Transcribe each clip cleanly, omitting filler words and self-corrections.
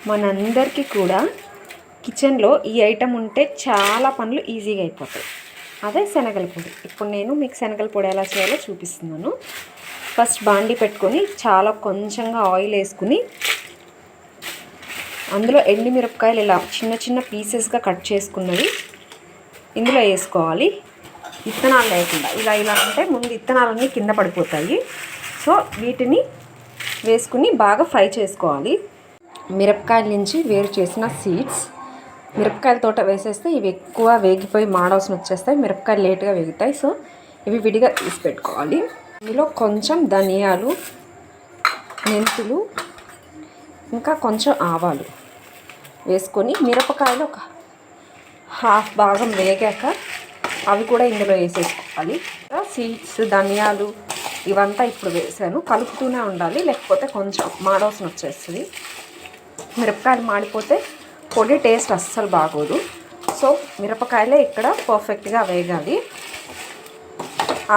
మనందరికీ కూడా కిచెన్లో ఈ ఐటెం ఉంటే చాలా పనులు ఈజీగా అయిపోతాయి. అదే శనగల పొడి. ఇప్పుడు నేను మీకు శనగల పొడి ఎలా చేయాలో చూపిస్తున్నాను. ఫస్ట్ బాండి పెట్టుకొని చాలా కొంచెంగా ఆయిల్ వేసుకుని అందులో ఎండుమిరపకాయలు ఇలా చిన్న చిన్న పీసెస్గా కట్ చేసుకున్నవి ఇందులో వేసుకోవాలి. విత్తనాలు లేకుండా ఇలా అంటే ముందు విత్తనాలన్నీ కింద పడిపోతాయి. సో వీటిని వేసుకుని బాగా ఫ్రై చేసుకోవాలి. మిరపకాయల నుంచి వేరు చేసిన సీడ్స్ మిరపకాయల తోట వేసేస్తే ఇవి ఎక్కువ వేగిపోయి మాడవలసిన వచ్చేస్తాయి. మిరపకాయలు లేట్గా వేగుతాయి. సో ఇవి విడిగా తీసి పెట్టుకోవాలి. ఇందులో కొంచెం ధనియాలు, మెంతులు, ఇంకా కొంచెం ఆవాలు వేసుకొని మిరపకాయలు ఒక హాఫ్ భాగం వేగాక అవి కూడా ఇందులో వేసేసుకోవాలి. సీడ్స్, ధనియాలు ఇవంతా ఇప్పుడు వేసాను. కలుపుతూనే ఉండాలి, లేకపోతే కొంచెం మాడవలసిన వచ్చేస్తుంది. మిరపకాయలు మాడిపోతే పొడి టేస్ట్ అస్సలు బాగోదు. సో మిరపకాయలే ఇక్కడ పర్ఫెక్ట్గా వేగాలి.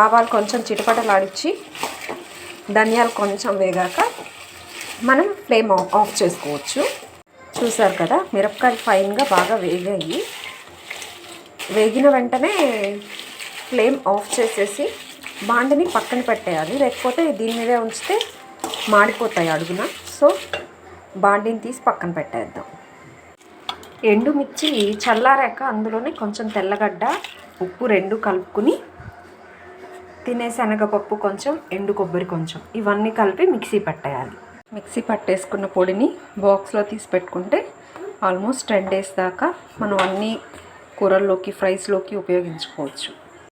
ఆవాలు కొంచెం చిటపటలాడించి ధనియాలు కొంచెం వేగాక మనం ఫ్లేమ్ ఆఫ్ చేసుకోవచ్చు. చూసారు కదా, మిరపకాయలు ఫైన్గా బాగా వేగాయి. వేగిన వెంటనే ఫ్లేమ్ ఆఫ్ చేసేసి బాండిని పక్కన పెట్టేయాలి, లేకపోతే దీని మీదే ఉంచితే మాడిపోతాయి అడుగున. సో బాండిని తీసి పక్కన పెట్టేద్దాం. ఎండుమిర్చి చల్లారాక అందులోనే కొంచెం తెల్లగడ్డ, ఉప్పు రెండు కలుపుకుని తినే శనగపప్పు కొంచెం, ఎండు కొబ్బరి కొంచెం ఇవన్నీ కలిపి మిక్సీ పట్టేయాలి. మిక్సీ పట్టేసుకున్న పొడిని బాక్స్లో తీసి పెట్టుకుంటే ఆల్మోస్ట్ 10 days దాకా మనం అన్ని కూరల్లోకి, ఫ్రైస్లోకి ఉపయోగించుకోవచ్చు.